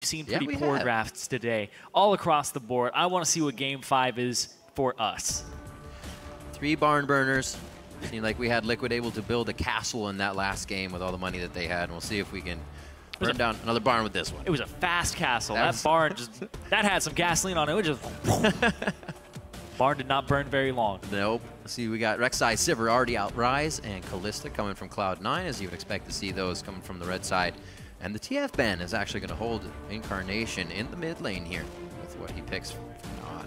seen pretty poor drafts today, all across the board. I want to see what Game 5 is for us. 3 barn burners. Seemed like we had Liquid able to build a castle in that last game with all the money that they had. And we'll see if we can burn down another barn with this one. It was a fast castle. That barn just, that had some gasoline on it. It just, barn did not burn very long. Nope. See, we got Rek'Sai, Sivir already out Rise, and Kalista coming from Cloud9, as you would expect to see those coming from the red side. And the TF ban is actually going to hold Incarnation in the mid lane here with what he picks from now on.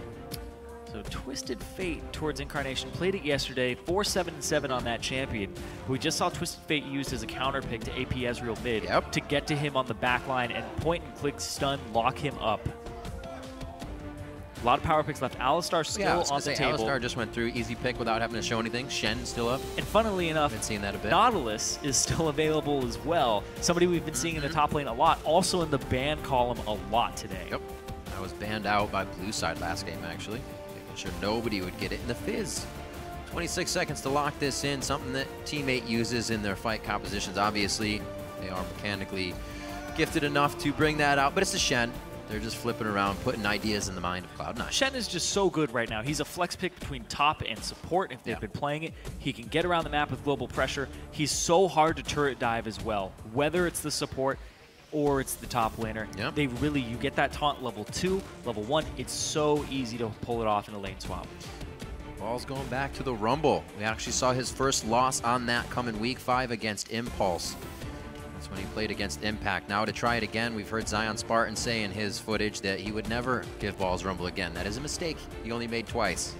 So Twisted Fate towards Incarnation. Played it yesterday, 4-7-7 on that champion. We just saw Twisted Fate used as a counter pick to AP Ezreal mid to get to him on the back line and point and click stun, lock him up. A lot of power picks left. Alistar still on the table. Alistar just went through easy pick without having to show anything. Shen still up. And funnily enough, been seeing that a bit. Nautilus is still available as well. Somebody we've been seeing in the top lane a lot. Also in the ban column a lot today. Yep. I was banned out by blue side last game, actually. Making sure nobody would get it in the fizz. 26 seconds to lock this in. Something that teammate uses in their fight compositions. Obviously, they are mechanically gifted enough to bring that out. But it's a Shen. They're just flipping around, putting ideas in the mind of Cloud9. Shen is just so good right now. He's a flex pick between top and support if they've been playing it. He can get around the map with global pressure. He's so hard to turret dive as well, whether it's the support or it's the top laner. They really, you get that taunt level 2, level 1. It's so easy to pull it off in a lane swap. Ball's going back to the Rumble. We actually saw his first loss on that come in Week 5 against Impulse. When he played against Impact. Now to try it again, we've heard Zion Spartan say in his footage that he would never give balls Rumble again. That is a mistake. He only made twice.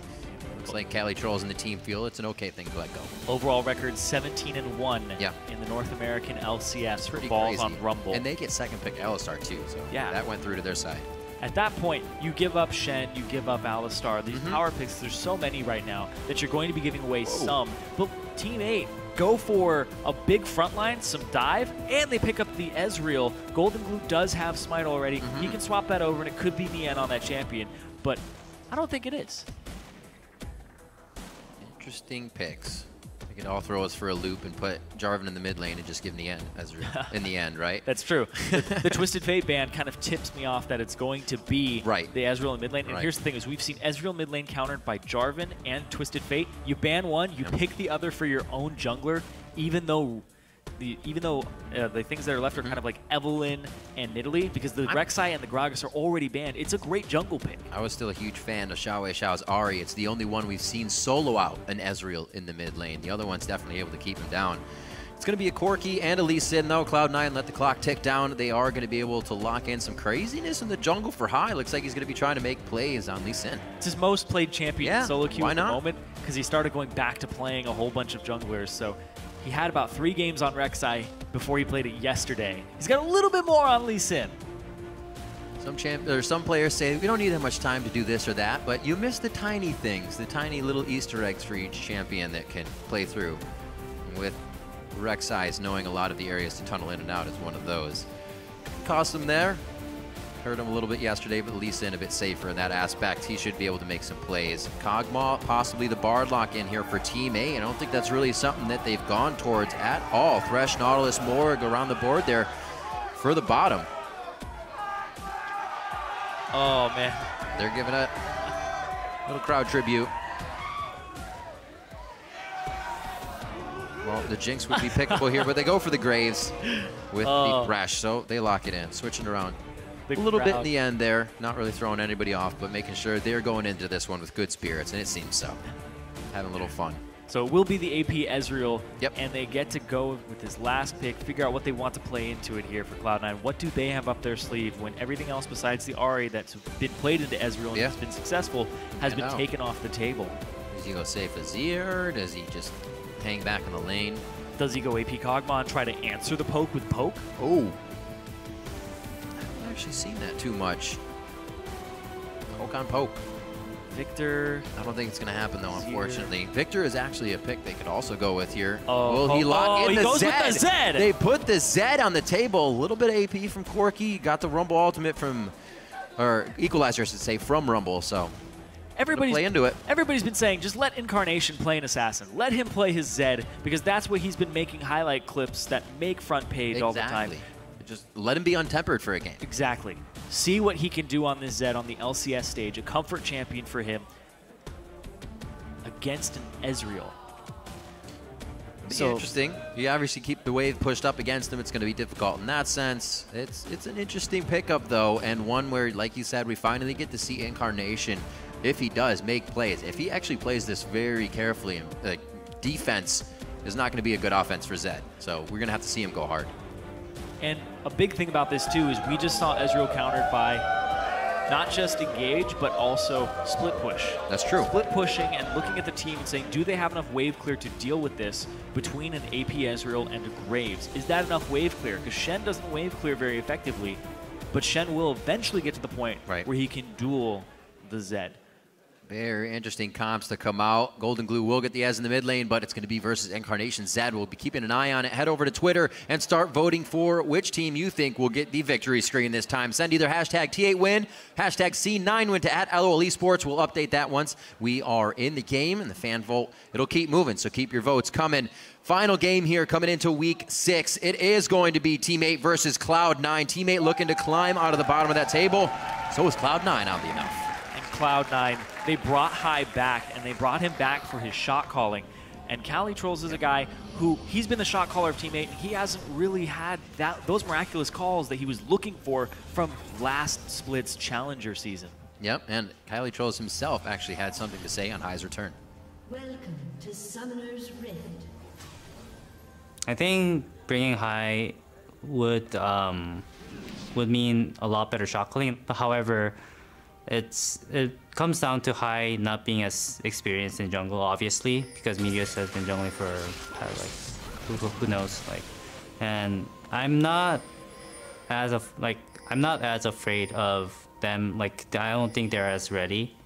Looks like CaliTrolz and the team feel it's an okay thing to let go. Overall record 17-1 in the North American LCS for balls on Rumble. And they get second pick Alistar too, so that went through to their side. At that point, you give up Shen, you give up Alistar. These power picks, there's so many right now that you're going to be giving away some. But Team 8, go for a big front line, some dive, and they pick up the Ezreal. Goldenglue does have Smite already. He can swap that over, and it could be Nien on that champion, but I don't think it is. Interesting picks. We could all throw us for a loop and put Jarvan in the mid lane and just give Nien Ezreal in the end, right? That's true. The Twisted Fate ban kind of tips me off that it's going to be the Ezreal in mid lane. And here's the thing: is we've seen Ezreal mid lane countered by Jarvan and Twisted Fate. You ban one, you pick the other for your own jungler, even though the things that are left are kind of like Evelynn and Nidalee, because the Rek'Sai and the Gragas are already banned. It's a great jungle pick. I was still a huge fan of Xiao's Ahri. It's the only one we've seen solo out an Ezreal in the mid lane. The other one's definitely able to keep him down. It's going to be a Corki and a Lee Sin, though. Cloud9 let the clock tick down. They are going to be able to lock in some craziness in the jungle for High. Looks like he's going to be trying to make plays on Lee Sin. It's his most played champion in solo queue at the moment, because he started going back to playing a whole bunch of junglers. So he had about 3 games on Rek'Sai before he played it yesterday. He's got a little bit more on Lee Sin. Some players say we don't need that much time to do this or that, but you miss the tiny things, the tiny little Easter eggs for each champion that can play through. With Rek'Sai knowing a lot of the areas to tunnel in and out is one of those. Cost him there. Hurt him a little bit yesterday, but Lee Sin a bit safer in that aspect. He should be able to make some plays. Kog'Maw, possibly the Bard lock in here for Team A. I don't think that's really something that they've gone towards at all. Thresh, Nautilus, Morg around the board there for the bottom. Oh, man. They're giving a little crowd tribute. Well, the Jinx would be pickable here, but they go for the Graves with the Thresh, so they lock it in. Switching around. A little bit in the end there, not really throwing anybody off, but making sure they're going into this one with good spirits, and it seems so. Having a little fun. So it will be the AP Ezreal, and they get to go with this last pick, figure out what they want to play into it here for Cloud9. What do they have up their sleeve when everything else besides the Ahri that's been played into Ezreal and has been successful has been taken off the table? Does he go safe Azir? Does he just hang back in the lane? Does he go AP Kog'Maw and try to answer the poke with poke? Oh. Actually seen that too much. Poke on poke. Victor. I don't think it's going to happen though, unfortunately. Victor is actually a pick they could also go with here. Will he lock in the Zed? With the Zed? They put the Zed on the table. A little bit of AP from Corki. Got the Rumble ultimate from, or Equalizer I should say, from Rumble. So everybody's play into it. Everybody's been saying just let Incarnation play an assassin. Let him play his Zed, because that's what he's been making highlight clips that make front page all the time. Just let him be untempered for a game. Exactly. see what he can do on this Zed on the LCS stage, a comfort champion for him against an Ezreal. So interesting. You obviously keep the wave pushed up against him. It's going to be difficult in that sense. It's an interesting pickup, though, and one where, like you said, we finally get to see Incarnation, if he does make plays. If he actually plays this very carefully, and defense is not going to be a good offense for Zed. So we're going to have to see him go hard. And a big thing about this, too, is we just saw Ezreal countered by not just engage, but also split push. That's true. Split pushing and looking at the team and saying, do they have enough wave clear to deal with this between an AP Ezreal and a Graves? Is that enough wave clear? Because Shen doesn't wave clear very effectively, but Shen will eventually get to the point where he can duel the Zed. Very interesting comps to come out. Goldenglue will get the Ez in the mid lane, but it's going to be versus Incarnation. Zed will be keeping an eye on it. Head over to Twitter and start voting for which team you think will get the victory screen this time. Send either hashtag T8win, hashtag C9win to @LOL Esports. We'll update that once we are in the game, and the fan vote, it'll keep moving, so keep your votes coming. Final game here coming into week 6. It is going to be Team 8 versus Cloud9. Team 8 looking to climb out of the bottom of that table. So is Cloud9, oddly enough. Cloud9, they brought High back, and they brought him back for his shot calling. And CaliTrolz is a guy who, he's been the shot caller of Team 8, and he hasn't really had those miraculous calls that he was looking for from last Split's Challenger season. Yep, and CaliTrolz himself actually had something to say on High's return. Welcome to Summoner's Rift. I think bringing High would mean a lot better shot calling. However, it comes down to High not being as experienced in jungle, obviously, because Meteos has been jungling for who knows, and I'm not as afraid of them. I don't think they're as ready.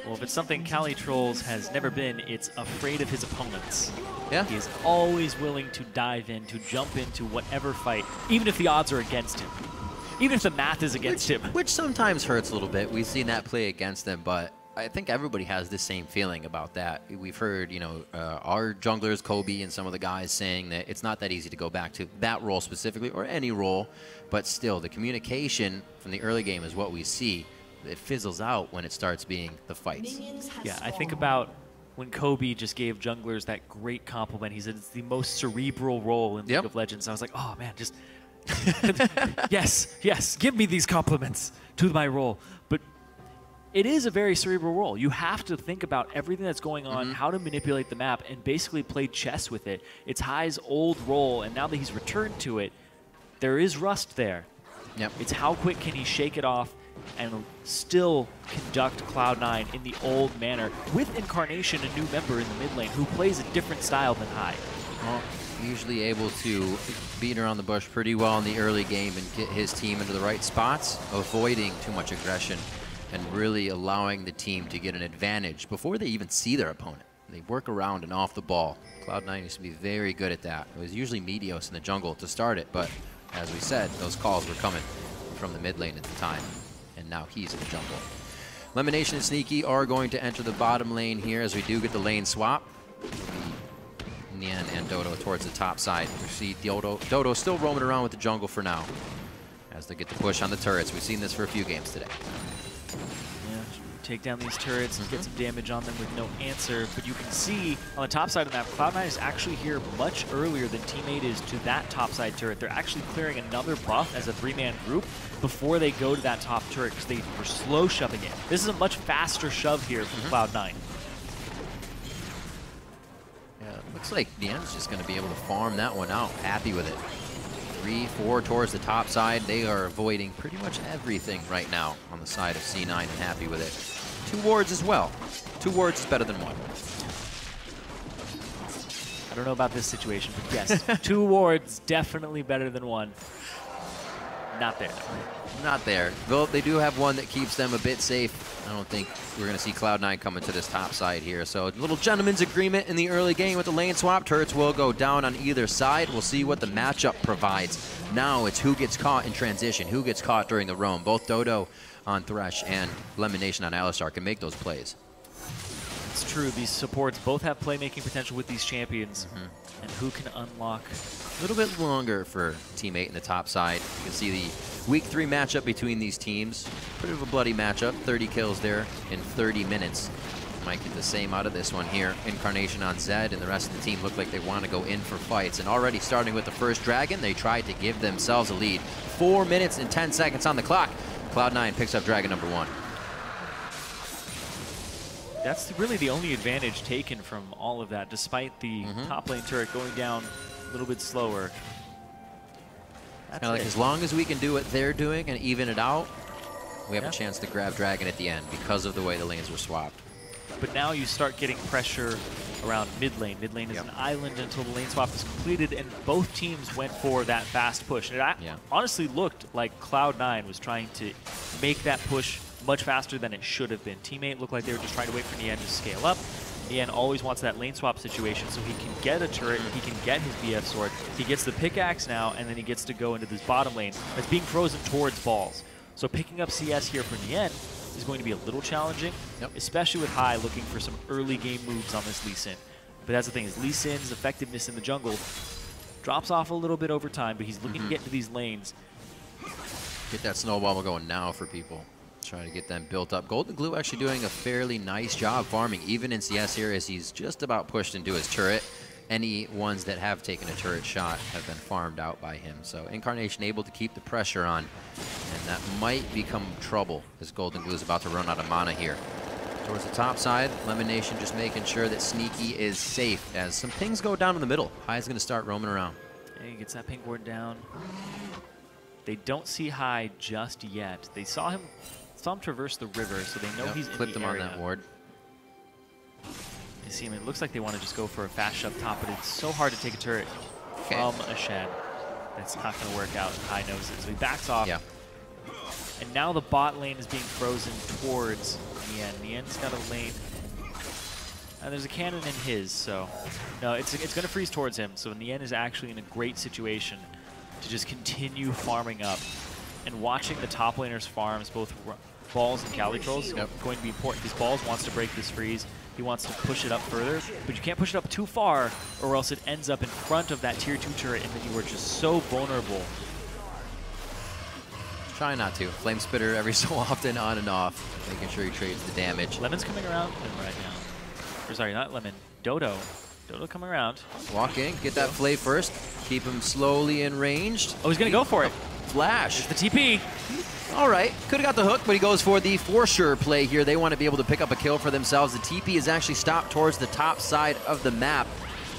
Well, if it's something CaliTrolz has never been, it's afraid of his opponents. Yeah. He is always willing to dive in, to jump into whatever fight, even if the odds are against him. Even if the math is against him. Which sometimes hurts a little bit. We've seen that play against them, but I think everybody has the same feeling about that. We've heard, our junglers, Kobe, and some of the guys saying that it's not that easy to go back to that role specifically, or any role, but still, the communication from the early game is what we see. It fizzles out when it starts being the fights. Yeah, I think about when Kobe just gave junglers that great compliment. He said it's the most cerebral role in League of Legends. I was like, oh man, just... yes, give me these compliments to my role. But it is a very cerebral role. You have to think about everything that's going on, how to manipulate the map, and basically play chess with it. It's High's old role, and now that he's returned to it, there is rust there. Yep. It's how quick can he shake it off and still conduct Cloud9 in the old manner with Incarnation, a new member in the mid lane who plays a different style than High. Well, usually able to beat around the bush pretty well in the early game and get his team into the right spots, avoiding too much aggression and really allowing the team to get an advantage before they even see their opponent. They work around and off the ball. Cloud9 used to be very good at that. It was usually Meteos in the jungle to start it, but as we said, those calls were coming from the mid lane at the time, and now he's in the jungle. LemonNation and Sneaky are going to enter the bottom lane here as we do get the lane swap. Nien and Dodo towards the top side. We see Dodo still roaming around with the jungle for now as they get the push on the turrets. We've seen this for a few games today. Yeah, take down these turrets and get some damage on them with no answer. But you can see on the top side of the map, Cloud9 is actually here much earlier than Team 8 is to that top side turret. They're actually clearing another buff as a 3-man group before they go to that top turret because they were slow shoving it. This is a much faster shove here from Cloud9. Looks like Nien's just going to be able to farm that one out. Happy with it. 3-4 towards the top side. They are avoiding pretty much everything right now on the side of C9 and happy with it. 2 wards as well. 2 wards is better than 1. I don't know about this situation, but yes, 2 wards definitely better than 1. Not there. Not there. Though they do have one that keeps them a bit safe. I don't think we're going to see Cloud9 coming to this top side here. So a little gentleman's agreement in the early game with the lane swap. Turrets will go down on either side. We'll see what the matchup provides. Now it's who gets caught in transition, who gets caught during the roam. Both Dodo on Thresh and LemonNation on Alistar can make those plays. It's true. These supports both have playmaking potential with these champions. And who can unlock? A little bit longer for teammate in the top side. You can see the Week 3 matchup between these teams. Bit of a bloody matchup. 30 kills there in 30 minutes. Might get the same out of this one here. Incarnation on Zed, and the rest of the team look like they want to go in for fights. And already starting with the first Dragon, they tried to give themselves a lead. 4 minutes and 10 seconds on the clock. Cloud9 picks up Dragon number 1. That's really the only advantage taken from all of that, despite the top lane turret going down a little bit slower. That's like as long as we can do what they're doing and even it out, we have a chance to grab Dragon at the end because of the way the lanes were swapped. But now you start getting pressure around mid lane. Mid lane is an island until the lane swap is completed, and both teams went for that fast push. And it honestly looked like Cloud9 was trying to make that push much faster than it should have been. Teammate looked like they were just trying to wait for Nien to scale up. Nien always wants that lane swap situation so he can get a turret, he can get his BF sword, he gets the pickaxe now, and then he gets to go into this bottom lane that's being frozen towards balls. So picking up CS here for Nien is going to be a little challenging, especially with Hai looking for some early game moves on this Lee Sin. But that's the thing, is Lee Sin's effectiveness in the jungle drops off a little bit over time, but he's looking to get into these lanes. Get that snowball going now for people. Trying to get them built up. Goldenglue actually doing a fairly nice job farming, even in CS here, as he's just about pushed into his turret. Any ones that have taken a turret shot have been farmed out by him. So Incarnation able to keep the pressure on, and that might become trouble as Goldenglue is about to run out of mana here. Towards the top side, LemonNation just making sure that Sneaky is safe as some pings go down in the middle. Hai's going to start roaming around. He gets that ping ward down. They don't see Hai just yet. They saw him traverse the river, so they know he's in the area. Clipped him on that ward. You see him, it looks like they want to just go for a fast shove top, but it's so hard to take a turret from a Shen. That's not going to work out. Hai knows it, so he backs off. And now the bot lane is being frozen towards Nien. Nien's got a lane. And there's a cannon in his, so no, it's going to freeze towards him. So Nien is actually in a great situation to just continue farming up. And watching the top laners farms, both Balls and CaliTrolz, is going to be important because Balls wants to break this freeze. He wants to push it up further, but you can't push it up too far or else it ends up in front of that tier 2 turret and then you are just so vulnerable. Try not to. Flame Spitter every so often on and off, making sure he trades the damage. Lemon's coming around right now. Or sorry, not Lemon. Dodo. Dodo coming around. Walk in, get that Flay first. Keep him slowly in ranged. Oh, he's going to go for it. Flash. It's the TP. All right, could have got the hook, but he goes for the for sure play here. They want to be able to pick up a kill for themselves. The TP is actually stopped towards the top side of the map.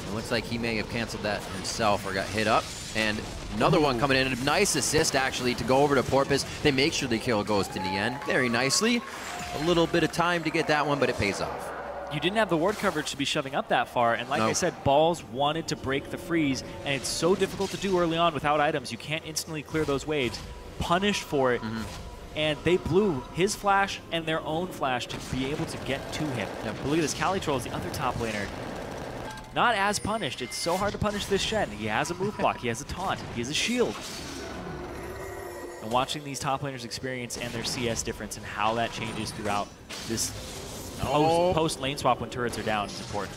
It looks like he may have canceled that himself or got hit up. And another one coming in. A nice assist, actually, to go over to Porpoise. They make sure the kill goes to Nien very nicely. A little bit of time to get that one, but it pays off. You didn't have the ward coverage to be shoving up that far, and like I said, Balls wanted to break the freeze, and it's so difficult to do early on without items. You can't instantly clear those waves. Punished for it, and they blew his flash and their own flash to be able to get to him. But look at this, CaliTrolz, the other top laner, not as punished. It's so hard to punish this Shen. He has a move block, he has a taunt, he has a shield. And watching these top laners experience and their CS difference and how that changes throughout this post lane swap when turrets are down is important.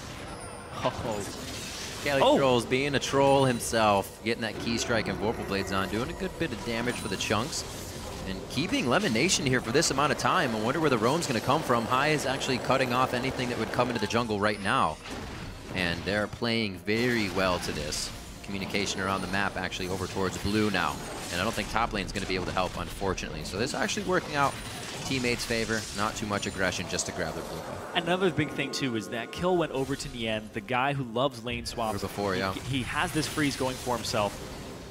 CaliTrolz being a troll himself, getting that key strike and Vorpal Blades on, doing a good bit of damage for the chunks. And keeping LemonNation here for this amount of time. I wonder where the roam's going to come from. Hai is actually cutting off anything that would come into the jungle right now. And they're playing very well to this. Communication around the map actually over towards blue now. And I don't think top lane's going to be able to help, unfortunately. So this is actually working out teammates' favor. Not too much aggression just to grab their blue buff. Another big thing, too, is that kill went over to Nien, the guy who loves lane swaps. Before, he has this freeze going for himself,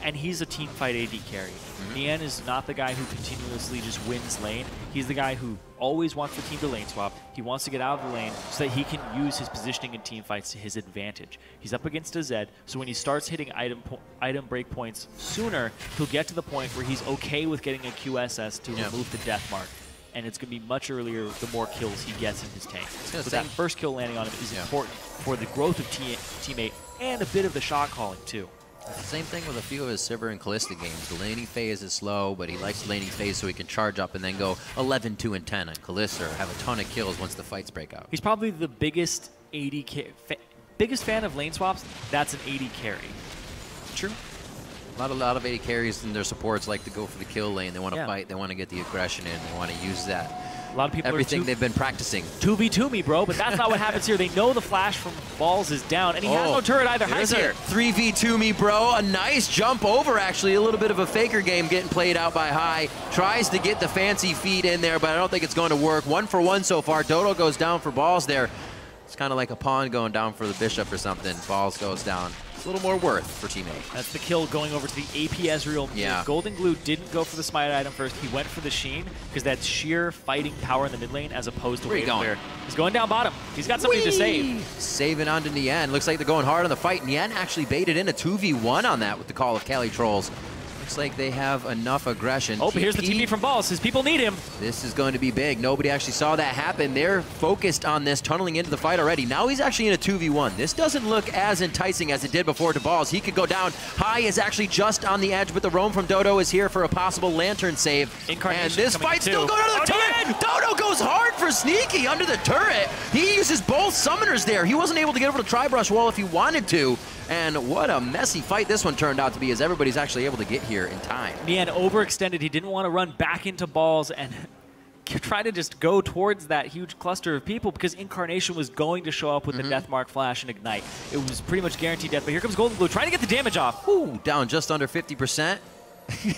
and he's a team fight AD carry. Nien is not the guy who continuously just wins lane. He's the guy who always wants the team to lane swap. He wants to get out of the lane so that he can use his positioning in team fights to his advantage. He's up against a Zed, so when he starts hitting item break points sooner, he'll get to the point where he's okay with getting a QSS to remove the death mark. And it's going to be much earlier the more kills he gets in his tank. So that first kill landing on him is important for the growth of teammate and a bit of the shot calling too. It's the same thing with a few of his Sivir and Callista games. The laning phase is slow, but he likes the laning phase so he can charge up and then go 11, 2, and 10 on Callista, or have a ton of kills once the fights break out. He's probably the biggest biggest fan of lane swaps, that's an AD carry. True. A lot of AD carries and their supports like to go for the kill lane. They want to fight. They want to get the aggression in. They want to use that. A lot of people everything they've been practicing. 2v2 me, bro, but that's not what happens here. They know the flash from Balls is down, and he has no turret either. There's a 3v2 me, bro. A nice jump over, actually. A little bit of a faker game getting played out by High. Tries to get the fancy feed in there, but I don't think it's going to work. 1 for 1 so far. Dodo goes down for Balls there. It's kind of like a pawn going down for the bishop or something. Balls goes down. It's a little more worth for teammate. That's the kill going over to the AP Ezreal. Yeah. Goldenglue didn't go for the smite item first. He went for the Sheen because that's sheer fighting power in the mid lane as opposed to wave clear. He's going down bottom. He's got something to save. Saving onto Nien. Looks like they're going hard on the fight. Nien actually baited in a 2v1 on that with the call of CaliTrolz. Looks like they have enough aggression. Oh, but here's the TP from Balls. His people need him. This is going to be big. Nobody actually saw that happen. They're focused on this, tunneling into the fight already. Now he's actually in a 2v1. This doesn't look as enticing as it did before to Balls. He could go down. High is actually just on the edge, but the roam from Dodo is here for a possible lantern save. Incarnation and this fight's still going on the turret. Dodo goes hard for Sneaky under the turret. He uses both summoners there. He wasn't able to get over the Tri-Brush wall if he wanted to. And what a messy fight this one turned out to be, as everybody's actually able to get here in time. Nien overextended. He didn't want to run back into Balls and try to just go towards that huge cluster of people because Incarnation was going to show up with the Death Mark Flash and Ignite. It was pretty much guaranteed death, but here comes Goldenglue trying to get the damage off. Ooh, down just under 50%.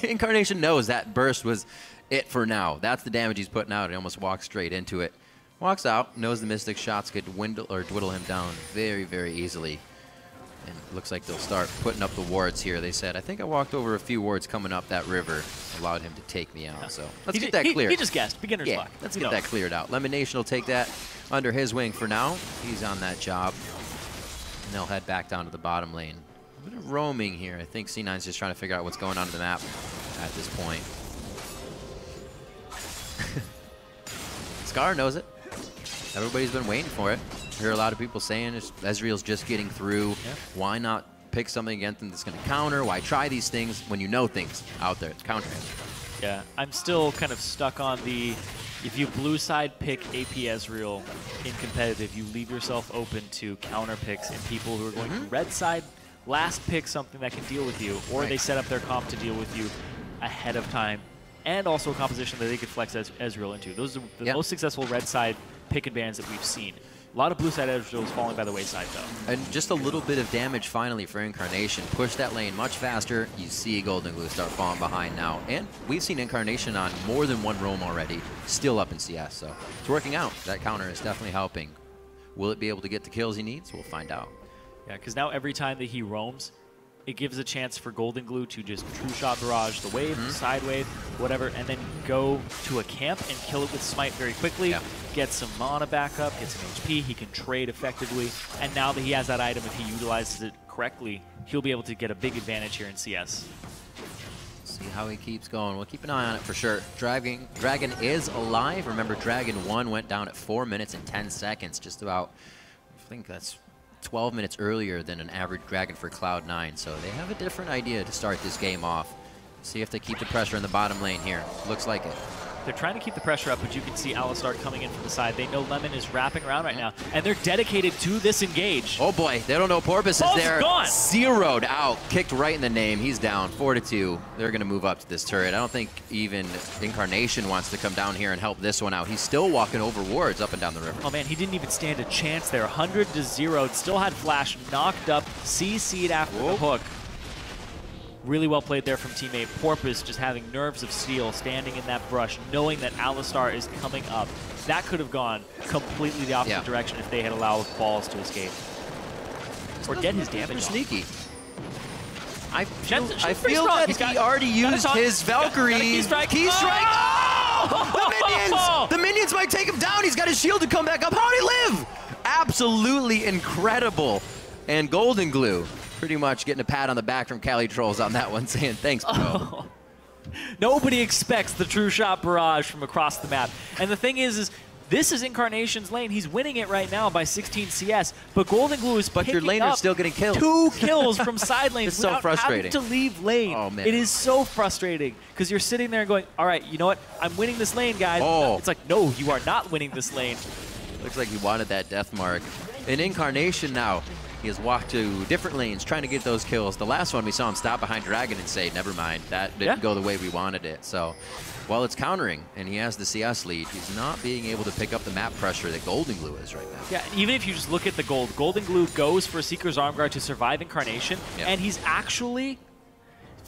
Incarnation knows that burst was it for now. That's the damage he's putting out. He almost walks straight into it. Walks out, knows the Mystic shots could dwindle him down very, very easily. And it looks like they'll start putting up the wards here. They said, I think I walked over a few wards coming up that river, allowed him to take me out. So let's get that cleared. He just guessed. Beginner's luck. Let's get that cleared out. LemonNation will take that under his wing for now. He's on that job. And they'll head back down to the bottom lane. A bit of roaming here. I think C9's just trying to figure out what's going on in the map at this point. Scar knows it. Everybody's been waiting for it. I hear a lot of people saying Ezreal's just getting through. Yeah. Why not pick something against them that's going to counter? Why try these things when you know things out there to counter it? Yeah, I'm still kind of stuck on the, if you blue side pick AP Ezreal in competitive, you leave yourself open to counter picks and people who are going to red side last pick something that can deal with you, or they set up their comp to deal with you ahead of time, and also a composition that they could flex Ezreal into. Those are the most successful red side pick and bans that we've seen. A lot of blue side Ezreal is falling by the wayside, though. And just a little bit of damage finally for Incarnation. Push that lane much faster. You see Goldenglue start falling behind now. And we've seen Incarnation on more than one roam already, still up in CS. So it's working out. That counter is definitely helping. Will it be able to get the kills he needs? We'll find out. Yeah, because now every time that he roams, it gives a chance for Goldenglue to just true shot barrage the wave, side wave, whatever, and then go to a camp and kill it with Smite very quickly, get some mana back up, get some HP, he can trade effectively, and now that he has that item, if he utilizes it correctly, he'll be able to get a big advantage here in CS. See how he keeps going. We'll keep an eye on it for sure. Dragon is alive. Remember, Dragon 1 went down at 4 minutes and 10 seconds, just about, I think that's 12 minutes earlier than an average Dragon for Cloud9, so they have a different idea to start this game off. See if they keep the pressure in the bottom lane here. Looks like it. They're trying to keep the pressure up, but you can see Alistar coming in from the side. They know Lemon is wrapping around right now, and they're dedicated to this engage. Oh boy, they don't know Porpoise is there. Gone. Zeroed out, kicked right in the name. He's down, 4-2. They're gonna move up to this turret. I don't think even Incarnation wants to come down here and help this one out. He's still walking over wards up and down the river. Oh man, he didn't even stand a chance there. 100-0, still had Flash knocked up, CC'd after the hook. Really well played there from teammate Porpoise, just having nerves of steel, standing in that brush, knowing that Alistar is coming up. That could have gone completely the opposite direction if they had allowed Balls to escape. Or get his damage off. Sneaky. I Shen's feel that he already used his Valkyrie. Key strike. Oh! The minions might take him down. He's got his shield to come back up. How'd he live? Absolutely incredible. And Goldenglue pretty much getting a pat on the back from CaliTrolz on that one, saying thanks, bro. Oh. Nobody expects the true shot barrage from across the map. And the thing is this is Incarnation's lane. He's winning it right now by 16 CS, but Goldenglue is picking your laner's up still getting killed. 2 kills from side lanes it's so frustrating. having to leave lane. Oh, man. It is so frustrating because you're sitting there going, all right, you know what? I'm winning this lane, guys. Oh. It's like, no, you are not winning this lane. Looks like he wanted that death mark. In Incarnation now, He has walked to different lanes trying to get those kills. The last one we saw him stop behind Dragon and say, never mind, that didn't go the way we wanted it. So while it's countering and he has the CS lead, he's not being able to pick up the map pressure that Goldenglue is right now. Yeah, even if you just look at the gold, Goldenglue goes for Seeker's Armguard to survive Incarnation, and he's actually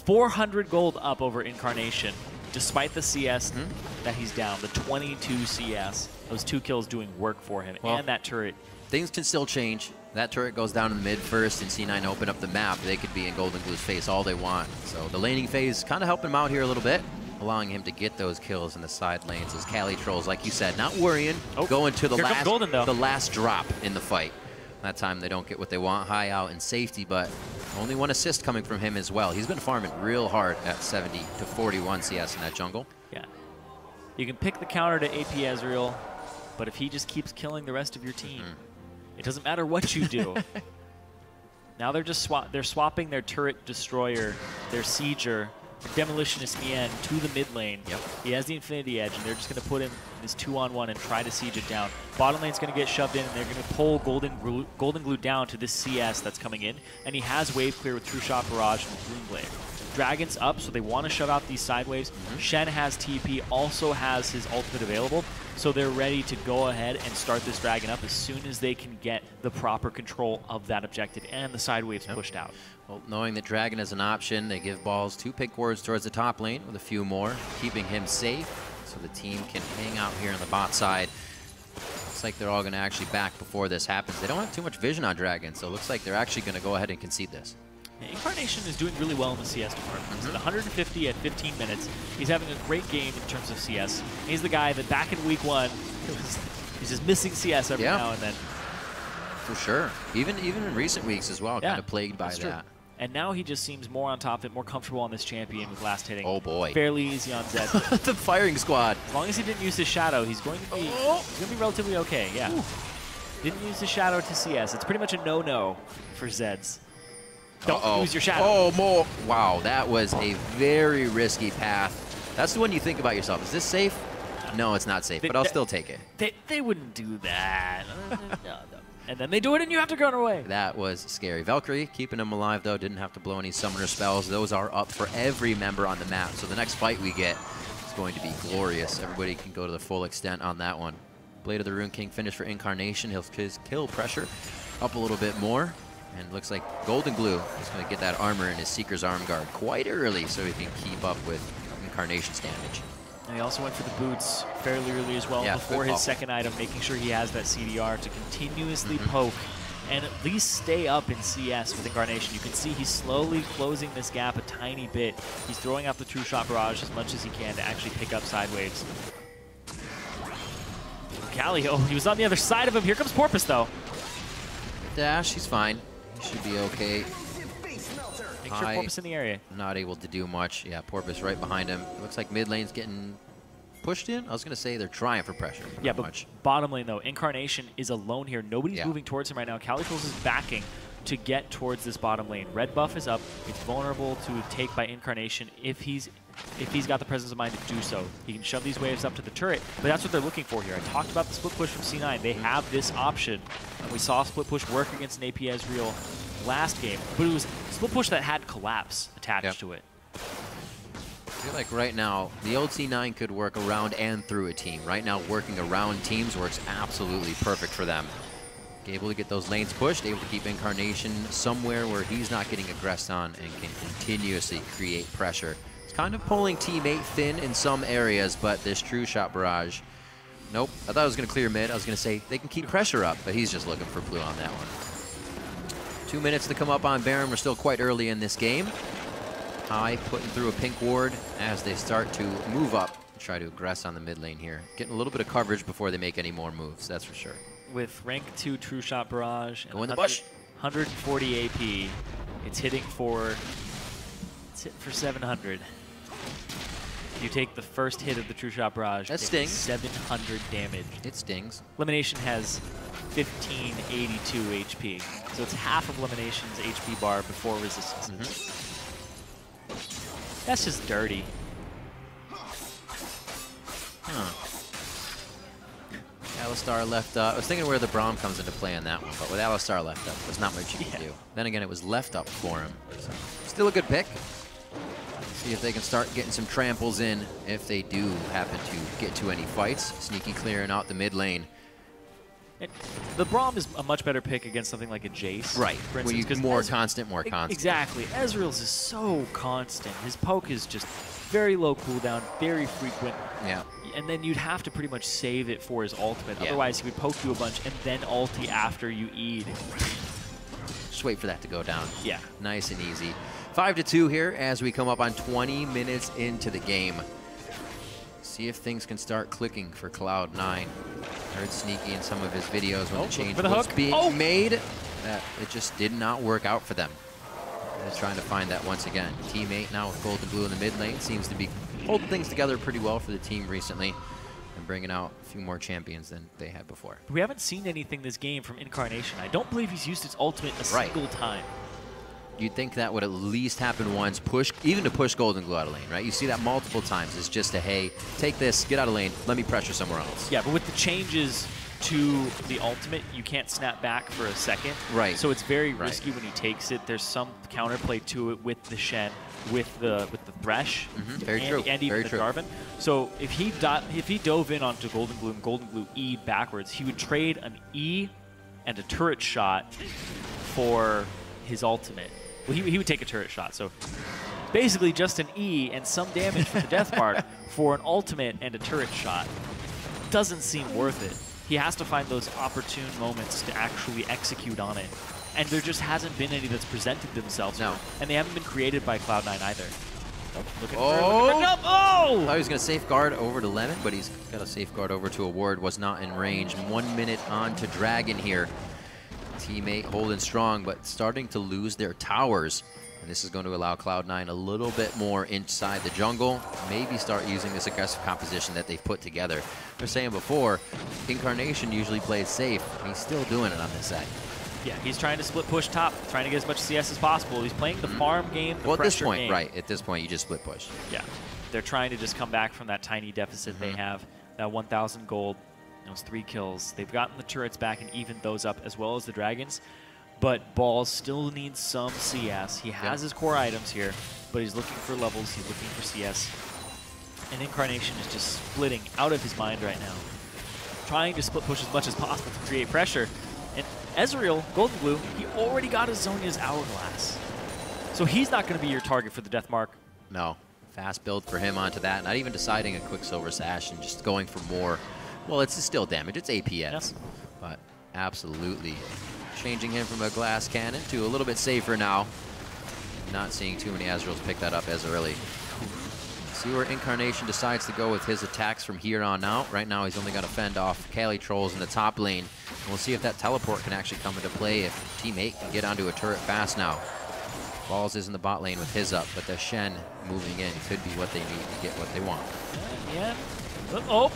400 gold up over Incarnation, despite the CS that he's down, the 22 CS. Those 2 kills doing work for him, and that turret. Things can still change. That turret goes down in the mid first, and C9 open up the map. They could be in Goldenglue's face all they want. So the laning phase kind of helping him out here a little bit, allowing him to get those kills in the side lanes as CaliTrolz, like you said, not worrying, going to the last drop in the fight. That time they don't get what they want, high out in safety, but only 1 assist coming from him as well. He's been farming real hard at 70 to 41 CS in that jungle. Yeah. You can pick the counter to AP Ezreal, but if he just keeps killing the rest of your team, it doesn't matter what you do. Now they're just swapping their turret destroyer, their sieger, Demolitionist Nien to the mid lane. He has the Infinity Edge, and they're just going to put him in this 2-on-1 and try to siege it down. Bottom lane's going to get shoved in, and they're going to pull Goldenglue down to this CS that's coming in, and he has wave clear with True Shot Barrage and Runeblade. Dragon's up, so they want to shut out these side waves. Shen has TP, also has his ultimate available, so they're ready to go ahead and start this Dragon up as soon as they can get the proper control of that objective and the side waves pushed out. Well, knowing that Dragon is an option, they give balls to pick wards towards the top lane with a few more, keeping him safe so the team can hang out here on the bot side. Looks like they're all going to actually back before this happens. They don't have too much vision on Dragon, so it looks like they're actually going to go ahead and concede this. Incarnation is doing really well in the CS department. He's at 150 at 15 minutes. He's having a great game in terms of CS. He's the guy that back in week 1, he's just missing CS every now and then. For sure. Even in recent weeks as well, kind of plagued by that. And now he just seems more on top of it, more comfortable on this champion with last hitting. Oh boy. Fairly easy on Zed. The firing squad. As long as he didn't use his shadow, he's going to be relatively okay, Ooh. Didn't use his shadow to CS. It's pretty much a no-no for Zeds. Don't use your shadow. Oh, more. Wow, that was a very risky path. That's the one you think about yourself. Is this safe? No, it's not safe, but I'll still take it. They wouldn't do that. No. And then they do it, and you have to run away. That was scary. Valkyrie keeping him alive, though. Didn't have to blow any summoner spells. Those are up for every member on the map. So the next fight we get is going to be glorious. Everybody can go to the full extent on that one. Blade of the Rune King finish for Incarnation. He'll kill pressure up a little bit more. And looks like Goldenglue is going to get that armor in his Seeker's Armguard quite early so he can keep up with Incarnation's damage. And he also went for the boots fairly early as well before his second item, making sure he has that CDR to continuously poke and at least stay up in CS with Incarnation. You can see he's slowly closing this gap a tiny bit. He's throwing out the True Shot Barrage as much as he can to actually pick up side waves. Cali, he was on the other side of him. Here comes Porpoise, though. Dash, he's fine. He should be okay. Make sure Porpoise in the area. Not able to do much. Yeah, Porpoise right behind him. It looks like mid lane's getting pushed in. I was going to say they're trying for pressure. Yeah, but bottom lane, though, Incarnation is alone here. Nobody's moving towards him right now. CaliTrolz is backing to get towards this bottom lane. Red buff is up. It's vulnerable to take by Incarnation if he's got the presence of mind to do so. He can shove these waves up to the turret, but that's what they're looking for here. I talked about the split push from C9. They have this option, and we saw split push work against an AP Ezreal last game, but it was split push that had collapse attached to it. I feel like right now, the old C9 could work around and through a team. Right now, working around teams works absolutely perfect for them. Able to get those lanes pushed, able to keep Incarnation somewhere where he's not getting aggressed on and can continuously create pressure. It's kind of pulling teammate thin in some areas, but this True Shot Barrage, nope. I thought I was going to clear mid. I was going to say they can keep pressure up, but he's just looking for blue on that one. 2 minutes to come up on Baron. We're still quite early in this game. High putting through a pink ward as they start to move up and try to aggress on the mid lane here. Getting a little bit of coverage before they make any more moves, that's for sure. With rank 2 True Shot Barrage, go in the bush. 140 AP. It's hitting for 700. You take the first hit of the True Shot Barrage. That stings. 700 damage. It stings. LemonNation has 1582 HP, so it's half of LemonNation's HP bar before resistance. That's just dirty. Alistar left up. I was thinking where the Braum comes into play on that one, but with Alistar left up, there's not much you can do. Then again, it was left up for him. So, still a good pick. See if they can start getting some tramples in if they do happen to get to any fights. Sneaky clearing out the mid lane. The Braum is a much better pick against something like a Jace. Right. For instance, because more constant. Exactly. Ezreal's is so constant. His poke is just very low cooldown, very frequent. Yeah. And then you'd have to pretty much save it for his ultimate. Yeah. Otherwise, he would poke you a bunch and then ulti after you eat. Just wait for that to go down. Yeah. Nice and easy. 5-2 here as we come up on 20 minutes into the game. See if things can start clicking for Cloud9. Heard Sneaky in some of his videos when the change was being made. That it just did not work out for them. They're trying to find that once again. Teammate now with Goldenglue in the mid lane seems to be holding things together pretty well for the team recently and bringing out a few more champions than they had before. We haven't seen anything this game from Incarnation. I don't believe he's used his ultimate a single time. You'd think that would at least happen once, even to push Goldenglue out of lane, right? You see that multiple times. It's just a, hey, take this, get out of lane, let me pressure somewhere else. Yeah, but with the changes to the ultimate, you can't snap back for a second. Right. So it's very risky when he takes it. There's some counterplay to it with the Shen, with the Thresh, very true. And even very the true. Jarvan. So if he dove in onto Goldenglue and Goldenglue E backwards, he would trade an E and a turret shot for his ultimate. Well, he would take a turret shot. So basically just an E and some damage from the death mark for an ultimate and a turret shot. Doesn't seem worth it. He has to find those opportune moments to actually execute on it. And there just hasn't been any that's presented themselves. No. And they haven't been created by Cloud9 either. Looking oh! up. Oh! I thought he was going to safeguard over to Lemon, but he's got a safeguard over to a ward. Was not in range. 1 minute on to Dragon here. Teammate holding strong, but starting to lose their towers. And this is going to allow Cloud9 a little bit more inside the jungle. Maybe start using this aggressive composition that they've put together. They're saying before, Incarnation usually plays safe. He's still doing it on this side. Yeah, he's trying to split push top, trying to get as much CS as possible. He's playing the farm game, the well, at this pressure point, game. right, at this point, you just split push. Yeah, they're trying to just come back from that tiny deficit they have, that 1,000 gold, those 3 kills. They've gotten the turrets back and evened those up as well as the dragons, but Balls still needs some CS. He has his core items here, but he's looking for levels, he's looking for CS. And Incarnation is just splitting out of his mind right now, trying to split push as much as possible to create pressure. And Ezreal, Goldenglue, he already got his Zhonya's Hourglass. So he's not going to be your target for the death mark. No. Fast build for him onto that. Not even deciding a Quicksilver Sash and just going for more. Well, it's still damage. It's APS. Yep. But absolutely changing him from a glass cannon to a little bit safer now. Not seeing too many Ezreals pick that up as early. See where Incarnation decides to go with his attacks from here on out. Right now, he's only got to fend off CaliTrolz in the top lane. And we'll see if that teleport can actually come into play if Teammate can get onto a turret fast now. Balls is in the bot lane with his up, but the Shen moving in could be what they need to get what they want. Yeah. Oh.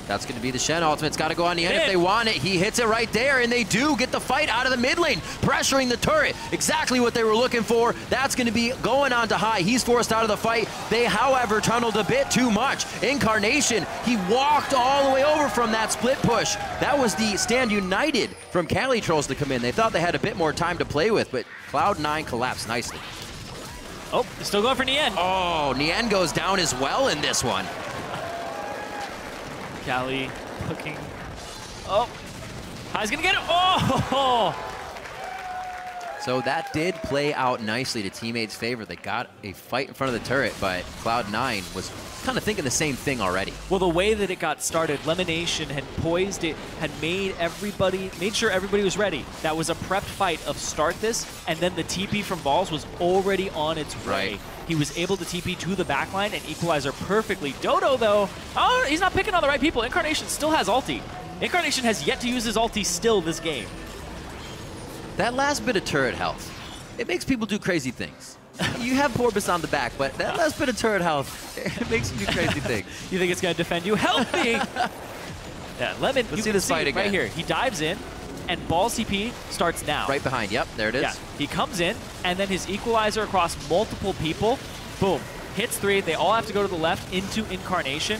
That's going to be the Shen ultimate. It's got to go on the end if they want it. He hits it right there, and they do get the fight out of the mid lane, pressuring the turret. Exactly what they were looking for. That's going to be going on to high. He's forced out of the fight. They, however, tunneled a bit too much. Incarnation, he walked all the way over from that split push. That was the stand united from CaliTrolz to come in. They thought they had a bit more time to play with, but Cloud9 collapsed nicely. Oh, they're still going for Nien. Oh, Nien goes down as well in this one. Cali looking. Oh, High's gonna get it. Oh! So that did play out nicely to Teammate's favor. They got a fight in front of the turret, but Cloud9 was kind of thinking the same thing already. Well, the way that it got started, LemonNation had poised it, had made sure everybody was ready. That was a prepped fight of start this, and then the TP from Balls was already on its way. Right. He was able to TP to the backline and equalize her perfectly. Dodo, though, oh, he's not picking on the right people. Incarnation still has ulti. Incarnation has yet to use his ulti still this game. That last bit of turret health, it makes people do crazy things. You have Porpoise on the back, but that last bit of turret health, it makes you do crazy things. You think it's going to defend you? Help me! Yeah, Lemon, Let's see this fight again. Right here. He dives in, and Ball's TP starts now. Right behind, yep, there it is. Yeah, he comes in, and then his equalizer across multiple people, boom, hits 3. They all have to go to the left into Incarnation.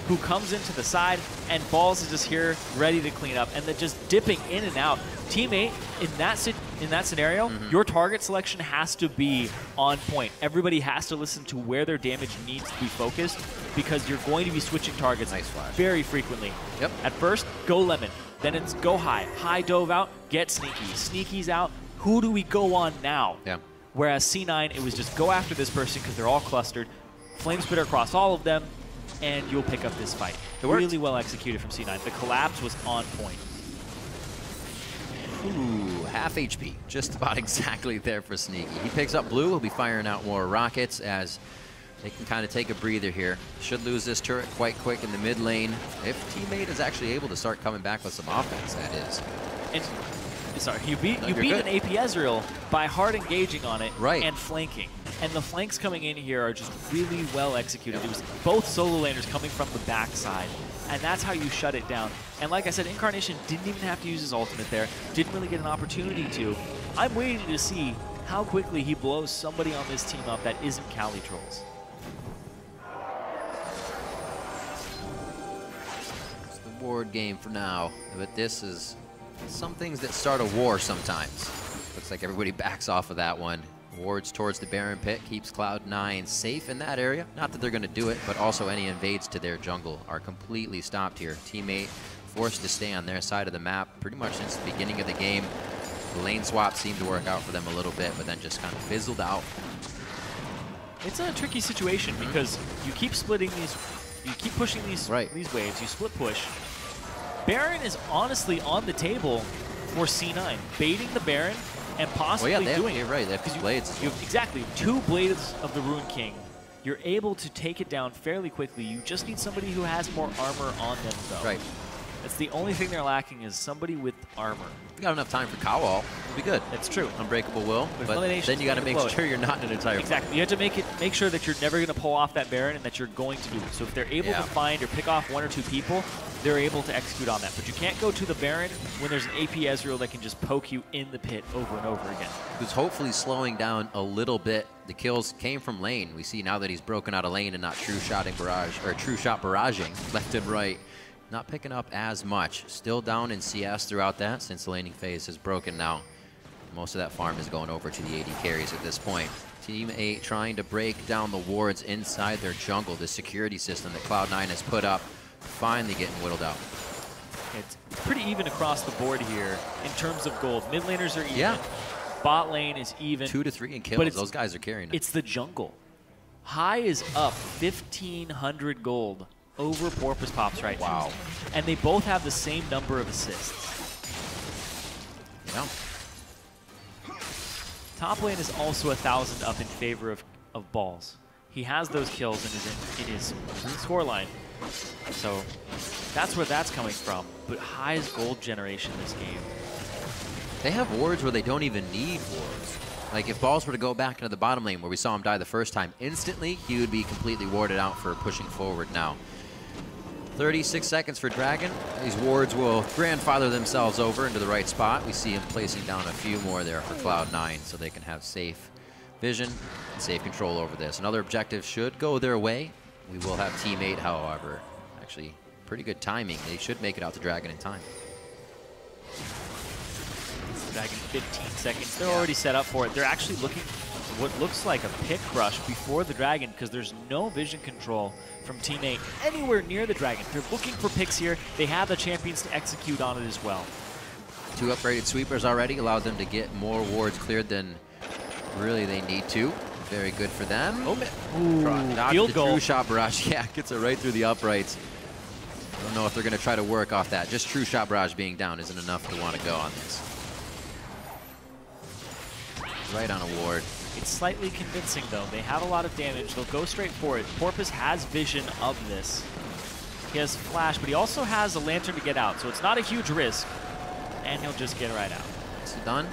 who comes into the side, and Balls is just here ready to clean up, and then just dipping in and out. Teammate, in that scenario, your target selection has to be on point. Everybody has to listen to where their damage needs to be focused, because you're going to be switching targets very frequently. Yep. At first, go Lemon. Then it's go High. High dove out, get Sneaky. Sneaky's out. Who do we go on now? Yeah. Whereas C9, it was just go after this person because they're all clustered, Flame Spitter across all of them, and you'll pick up this fight. Really well executed from C9. The collapse was on point. Ooh, half HP. Just about exactly there for Sneaky. He picks up blue. He'll be firing out more rockets as they can kind of take a breather here. Should lose this turret quite quick in the mid lane. If teammate is actually able to start coming back with some offense, that is. And, sorry, you beat an AP Ezreal by hard engaging on it and flanking. And the flanks coming in here are just really well executed. It was both solo laners coming from the backside, and that's how you shut it down. And like I said, Incarnation didn't even have to use his ultimate there. Didn't really get an opportunity to. I'm waiting to see how quickly he blows somebody on this team up that isn't CaliTrolz. It's the ward game for now, but this is some things that start a war sometimes. Looks like everybody backs off of that one. Wards towards the Baron pit, keeps Cloud9 safe in that area. Not that they're going to do it, but also any invades to their jungle are completely stopped here. Teammate forced to stay on their side of the map pretty much since the beginning of the game. The lane swap seemed to work out for them a little bit, but then just kind of fizzled out. It's a tricky situation because you keep splitting these, you keep pushing these waves, you split push. Baron is honestly on the table for C9, baiting the Baron and possibly doing it. You're right, they have 2 blades. You have exactly 2 blades of the Ruined King. You're able to take it down fairly quickly. You just need somebody who has more armor on them, though. Right. That's the only thing they're lacking is somebody with armor. We got enough time for Cowall. It'll be good. That's true. Unbreakable will, but then you got to make sure you're not in an entire Exactly. You have to make sure that you're never going to pull off that Baron and that you're going to do it. So if they're able to find or pick off 1 or 2 people, they're able to execute on that. But you can't go to the Baron when there's an AP Ezreal that can just poke you in the pit over and over again. Who's hopefully slowing down a little bit. The kills came from lane. We see now that he's broken out of lane and not true shot barraging left and right. Not picking up as much. Still down in CS throughout that since the laning phase is broken now. Most of that farm is going over to the AD carries at this point. Team 8 trying to break down the wards inside their jungle. The security system that Cloud9 has put up finally getting whittled out. It's pretty even across the board here in terms of gold. Mid laners are even. Bot lane is even. 2 to 3 in kills. Those guys are carrying it. It's the jungle. High is up 1,500 gold over Porpoise Pops right now. And they both have the same number of assists. Yeah. Top lane is also 1,000 up in favor of Balls. He has those kills in his scoreline. So that's where that's coming from. But High's gold generation this game. They have wards where they don't even need wards. Like if Balls were to go back into the bottom lane where we saw him die the first time, instantly he would be completely warded out for pushing forward now. 36 seconds for Dragon. These wards will grandfather themselves over into the right spot. We see him placing down a few more there for Cloud9 so they can have safe vision and safe control over this. Another objective should go their way. We will have Team 8, however. Actually, pretty good timing. They should make it out to Dragon in time. Dragon 15 seconds. They're already set up for it. They're actually looking for what looks like a pick rush before the Dragon because there's no vision control from Team 8 anywhere near the Dragon. They're looking for picks here. They have the champions to execute on it as well. 2 upgraded sweepers already allowed them to get more wards cleared than really they need to. Very good for them. Field goal. True shot barrage. Yeah, gets it right through the uprights. I don't know if they're going to try to work off that. Just true shot barrage being down isn't enough to want to go on this. Right on a ward. It's slightly convincing, though. They have a lot of damage. They'll go straight for it. Porpoise has vision of this. He has flash, but he also has a lantern to get out, so it's not a huge risk. And he'll just get right out. It's done.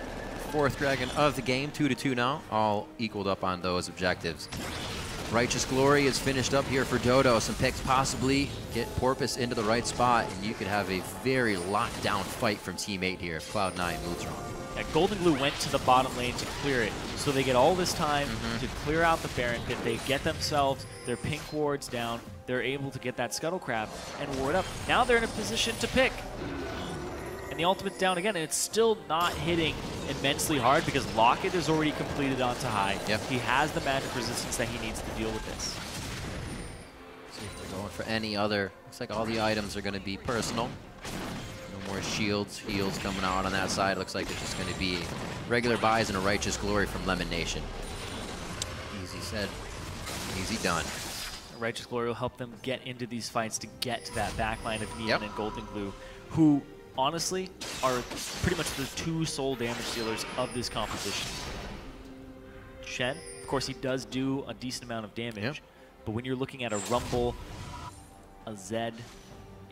4th Dragon of the game, 2 to 2 now. All equaled up on those objectives. Righteous Glory is finished up here for Dodo. Some picks possibly get Porpoise into the right spot, and you could have a very locked down fight from Team 8 here if Cloud9 moves wrong. Goldenglue went to the bottom lane to clear it, so they get all this time to clear out the Baron pit. They get themselves their pink wards down. They're able to get that Scuttle Crab and ward up. Now they're in a position to pick. And the ultimate's down again, and it's still not hitting immensely hard because Locket is already completed onto high. Yep. He has the magic resistance that he needs to deal with this. See if they're going for any other. Looks like all the items are going to be personal. No more shields, heals coming out on that side. Looks like it's just going to be regular buys and a Righteous Glory from LemonNation. Easy said, easy done. Righteous Glory will help them get into these fights to get to that backline of Nien and Goldenglue, who honestly are pretty much the two sole damage dealers of this composition. Shen, of course, he does do a decent amount of damage, but when you're looking at a Rumble, a Zed,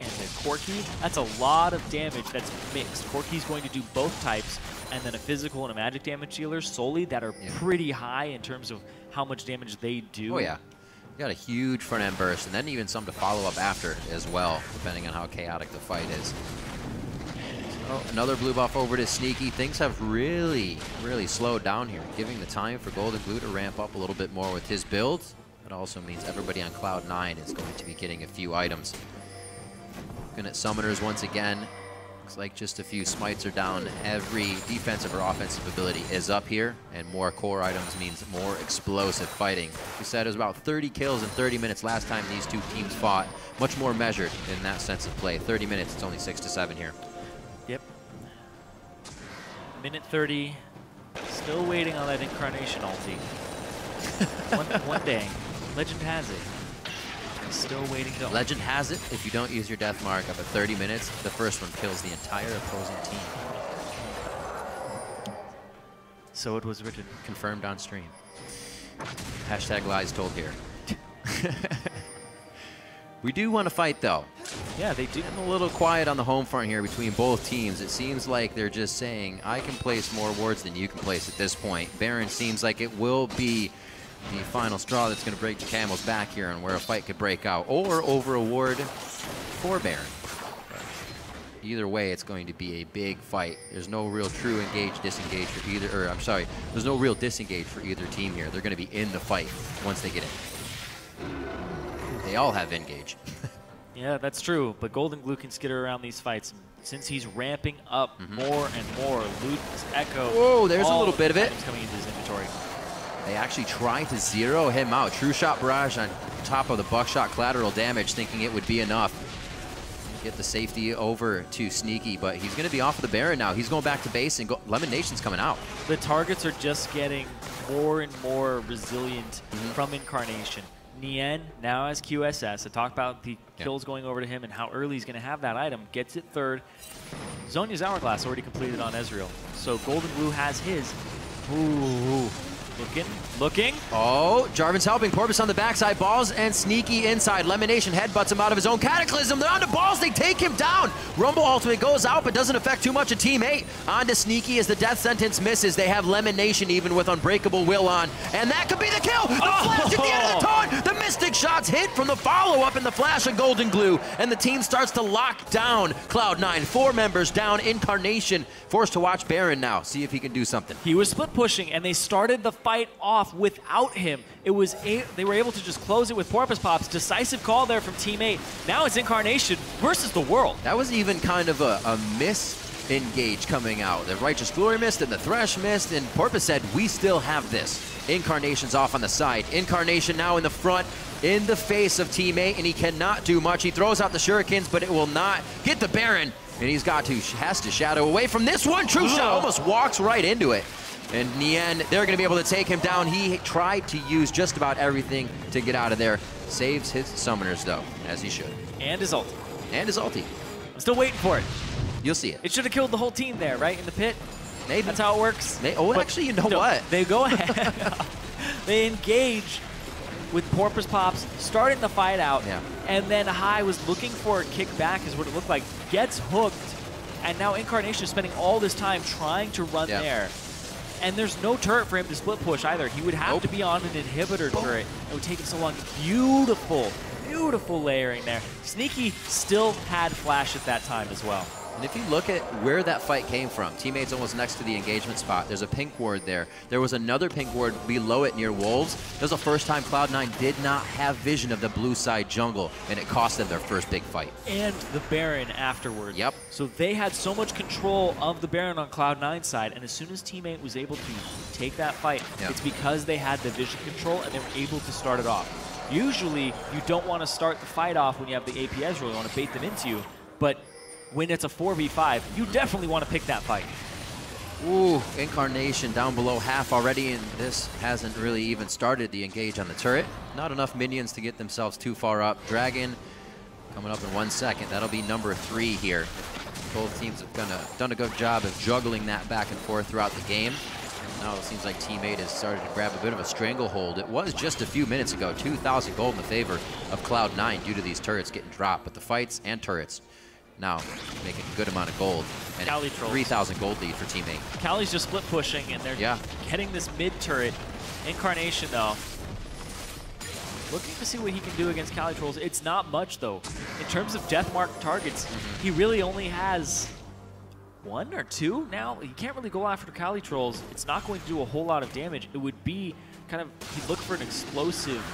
and a Corki, that's a lot of damage that's mixed. Corki's going to do both types, and then a physical and a magic damage dealer solely that are pretty high in terms of how much damage they do. Oh yeah. Got a huge front end burst, and then even some to follow up after as well, depending on how chaotic the fight is. So another blue buff over to Sneaky. Things have really, really slowed down here, giving the time for Goldenglue to ramp up a little bit more with his builds. That also means everybody on Cloud 9 is going to be getting a few items. Looking at Summoners once again. Looks like just a few smites are down. Every defensive or offensive ability is up here, and more core items means more explosive fighting. We said it was about 30 kills in 30 minutes last time these two teams fought. Much more measured in that sense of play. 30 minutes, it's only 6 to 7 here. Yep. Minute 30. Still waiting on that Incarnation ulti. one day. Legend has it. Still waiting to... Legend has it, if you don't use your death mark up at 30 minutes, the first one kills the entire opposing team. So it was written. Confirmed on stream. Hashtag lies told here. We do want to fight, though. Yeah, they do. Getting a little quiet on the home front here between both teams. It seems like they're just saying, I can place more wards than you can place at this point. Baron seems like it will be the final straw that's going to break the camel's back here and where a fight could break out, or over a ward for Baron. But either way, it's going to be a big fight. There's no real true engage, disengage for either, or I'm sorry, there's no real disengage for either team here. They're going to be in the fight once they get in. They all have engage. Yeah, that's true, but Goldenglue can skitter around these fights. Since he's ramping up more and more, Luden's Echo. Whoa, there's a little bit of it. Coming into his inventory. They actually tried to zero him out. True Shot Barrage on top of the Buckshot collateral damage, thinking it would be enough. Get the safety over to Sneaky, but he's going to be off of the Baron now. He's going back to base, and LemonNation's coming out. The targets are just getting more and more resilient from Incarnation. Nien now has QSS. I talked about the kills going over to him and how early he's going to have that item. Gets it third. Zhonya's Hourglass already completed on Ezreal. So Goldenglue has his. Ooh. Looking. Oh, Jarvan's helping. Porpoise on the backside. Balls and Sneaky inside. LemonNation headbutts him out of his own Cataclysm. They're on to Balls. They take him down. Rumble ultimate goes out, but doesn't affect too much of Team 8. On to Sneaky as the death sentence misses. They have LemonNation even with Unbreakable Will on. And that could be the kill. The flash at the end of the taunt. The Mystic shots hit from the follow-up in the flash of Goldenglue. And the team starts to lock down Cloud9. 4 members down. Incarnation forced to watch Baron now. See if he can do something. He was split pushing, and they started the fight off without him. It was they were able to just close it with Porpoise Pops. Decisive call there from Team 8. Now it's Incarnation versus the world. That was even kind of a miss-engage coming out. The Righteous Glory missed and the Thresh missed, and Porpoise said, we still have this. Incarnation's off on the side. Incarnation now in the front, in the face of Team 8, and he cannot do much. He throws out the shurikens, but it will not get the Baron, and has to shadow away from this one. True Shot almost walks right into it. And Nien, they're going to be able to take him down. He tried to use just about everything to get out of there. Saves his summoners, though, as he should. And his ulti. And his ulti. I'm still waiting for it. You'll see it. It should have killed the whole team there, right? In the pit? Maybe. That's how it works. But actually, you know what? They go ahead. They engage with Porpoise Pops, starting the fight out. Yeah. And then High was looking for a kickback, is what it looked like. Gets hooked. And now Incarnation is spending all this time trying to run there. And there's no turret for him to split push either. He would have to be on an inhibitor turret. It would take him so long. Beautiful, beautiful layering there. Sneaky still had flash at that time as well. And if you look at where that fight came from, teammates almost next to the engagement spot. There's a pink ward there. There was another pink ward below it near Wolves. That was the first time Cloud9 did not have vision of the blue side jungle, and it cost them their first big fight. And the Baron afterward. Yep. So they had so much control of the Baron on Cloud9's side, and as soon as teammate was able to take that fight, it's because they had the vision control and they were able to start it off. Usually, you don't want to start the fight off when you have the AP Ezreal. You want to bait them into you, but when it's a 4v5, you definitely want to pick that fight. Ooh, Incarnation down below half already, and this hasn't really even started the engage on the turret. Not enough minions to get themselves too far up. Dragon coming up in 1 second. That'll be number 3 here. Both teams have done a good job of juggling that back and forth throughout the game. Now it seems like teammate has started to grab a bit of a stranglehold. It was just a few minutes ago, 2,000 gold in the favor of Cloud9 due to these turrets getting dropped, but the fights and turrets now making a good amount of gold. And 3,000 gold lead for teammate. Cali's just split pushing, and they're getting this mid turret. Incarnation, though, looking to see what he can do against CaliTrolz. It's not much, though. In terms of death mark targets, he really only has 1 or 2 now. He can't really go after CaliTrolz. It's not going to do a whole lot of damage. It would be kind of, he'd look for an explosive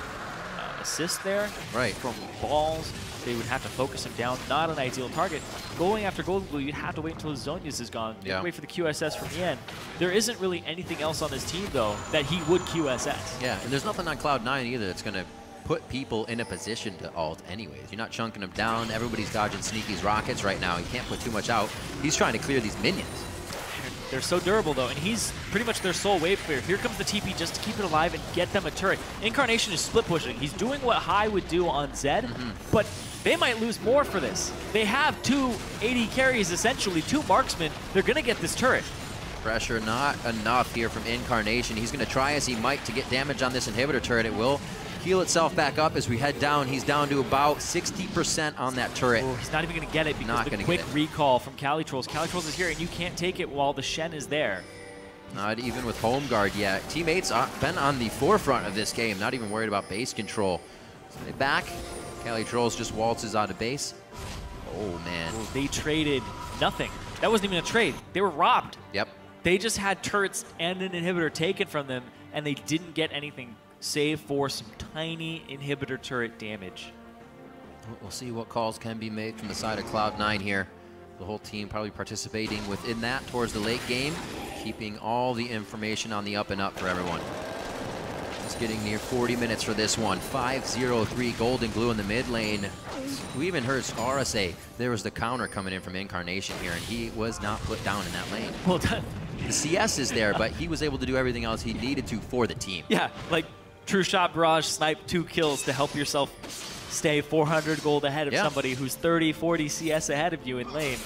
assist there from balls. They would have to focus him down. Not an ideal target. Going after Goldenglue, you'd have to wait until his Zhonya's is gone. Wait for the QSS from Nien. There isn't really anything else on this team, though, that he would QSS. Yeah, and there's nothing on Cloud9 either that's going to put people in a position to ult anyways. You're not chunking them down. Everybody's dodging Sneaky's rockets right now. He can't put too much out. He's trying to clear these minions. They're so durable, though, and he's pretty much their sole wave clear. Here comes the TP just to keep it alive and get them a turret. Incarnation is split pushing. He's doing what High would do on Zed, but they might lose more for this. They have 2 AD carries, essentially, 2 marksmen. They're going to get this turret. Pressure not enough here from Incarnation. He's going to try as he might to get damage on this inhibitor turret. It will heal itself back up as we head down. He's down to about 60% on that turret. Oh, he's not even going to get it because the quick recall from CaliTrolz. CaliTrolz is here, and you can't take it while the Shen is there. Not even with home guard yet. Teammates been on the forefront of this game, not even worried about base control. So they back. CaliTrolz just waltzes out of base. Oh, man. Oh, they traded nothing. That wasn't even a trade. They were robbed. Yep. They just had turrets and an inhibitor taken from them, and they didn't get anything save for some tiny inhibitor turret damage. We'll see what calls can be made from the side of Cloud9 here. The whole team probably participating within that towards the late game, keeping all the information on the up and up for everyone. Just getting near 40 minutes for this one. 5-0-3 Goldenglue in the mid lane. We even heard Skara say there was the counter coming in from Incarnation here, and he was not put down in that lane. Well done. The CS is there, but he was able to do everything else he needed to for the team. Yeah, like True Shot Barrage, snipe 2 kills to help yourself stay 400 gold ahead of somebody who's 30, 40 CS ahead of you in lane.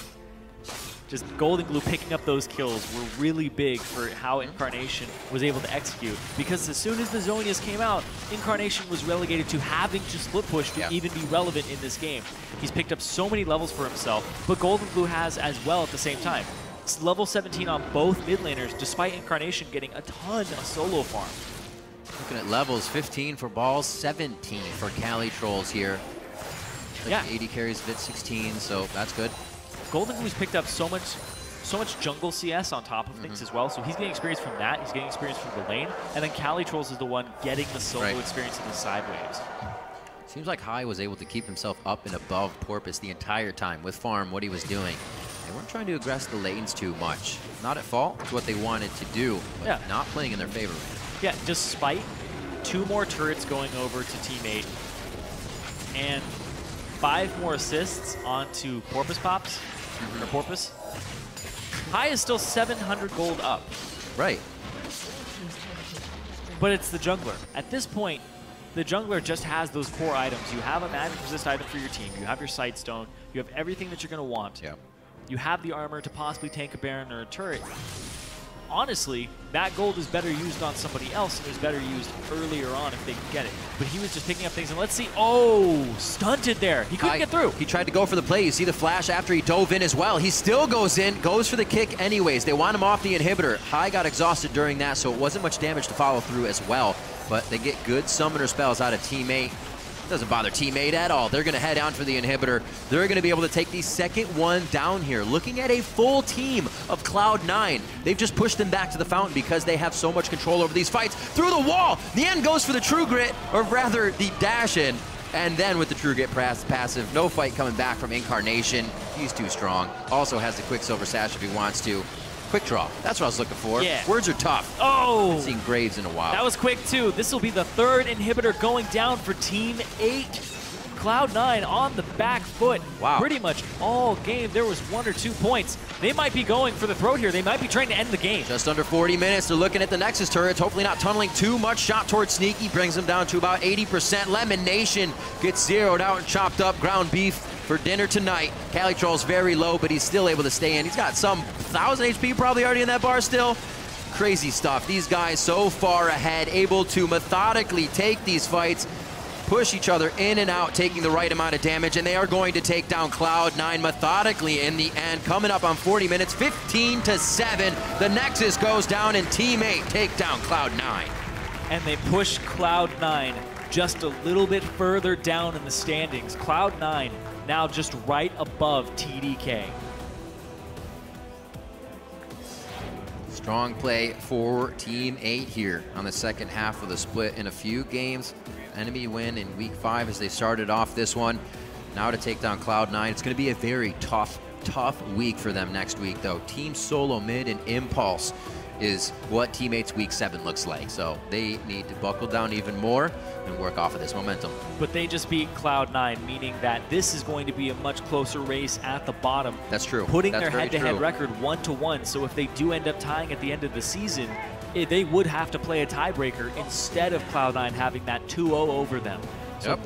Just Goldenglue picking up those kills were really big for how Incarnation was able to execute. Because as soon as the Zhonya's came out, Incarnation was relegated to having to split push to even be relevant in this game. He's picked up so many levels for himself, but Goldenglue has as well at the same time. It's level 17 on both mid laners, despite Incarnation getting a ton of solo farm. Looking at levels, 15 for balls, 17 for CaliTrolz here. Like 80 carries, bit 16, so that's good. Goldenglue's picked up so much jungle CS on top of things as well, so he's getting experience from that, he's getting experience from the lane, and then CaliTrolz is the one getting the solo experience in the side waves. Seems like High was able to keep himself up and above Porpoise the entire time with farm, what he was doing. They weren't trying to aggress the lanes too much. Not at fault, it's what they wanted to do, but not playing in their favor. Yeah, despite 2 more turrets going over to teammate and 5 more assists onto Porpoise Pops, or Porpoise, High is still 700 gold up. Right. But it's the jungler. At this point, the jungler just has those core items. You have a magic resist item for your team. You have your Sightstone. You have everything that you're going to want. Yeah. You have the armor to possibly tank a Baron or a turret. Honestly, that gold is better used on somebody else, and it was better used earlier on if they could get it. But he was just picking up things, and let's see. Oh, stunted there. He couldn't get through. He tried to go for the play. You see the flash after he dove in as well. He still goes in, goes for the kick anyways. They want him off the inhibitor. High got exhausted during that, so it wasn't much damage to follow through as well. But they get good summoner spells out of teammate. Doesn't bother teammate at all. They're going to head down for the inhibitor. They're going to be able to take the second one down here. Looking at a full team of Cloud9. They've just pushed them back to the fountain because they have so much control over these fights. Through the wall, Nien goes for the True Grit, or rather the dash in. And then with the True Grit passive, no fight coming back from Incarnation. He's too strong. Also has the Quicksilver Sash if he wants to. Quick draw. That's what I was looking for. Yeah. Words are tough. Oh! I haven't seen Graves in a while. That was quick, too. This will be the third inhibitor going down for Team 8. Cloud9 on the back foot. Wow. Pretty much all game. There was 1 or 2 points. They might be going for the throat here. They might be trying to end the game. Just under 40 minutes. They're looking at the Nexus turrets. Hopefully not tunneling too much. Shot towards Sneaky brings them down to about 80%. LemonNation gets zeroed out and chopped up. Ground beef for dinner tonight. CaliTrolz very low, but he's still able to stay in. He's got some 1,000 HP probably already in that bar still. Crazy stuff. These guys so far ahead, able to methodically take these fights, push each other in and out, taking the right amount of damage, and they are going to take down Cloud9 methodically in the end. Coming up on 40 minutes, 15-7. The Nexus goes down, and Team 8 take down Cloud9. And they push Cloud9 just a little bit further down in the standings. Cloud9 now just right above TDK. Strong play for Team 8 here on the second half of the split in a few games. Enemy win in week 5 as they started off this one. Now to take down Cloud9. It's going to be a very tough week for them next week, though. Team Solo Mid and Impulse is what Team 8's week 7 looks like. So they need to buckle down even more and work off of this momentum. But they just beat Cloud9, meaning that this is going to be a much closer race at the bottom. That's true. Putting That's their head-to-head true. record 1-1. So if they do end up tying at the end of the season, they would have to play a tiebreaker instead of Cloud9 having that 2-0 over them. So yep.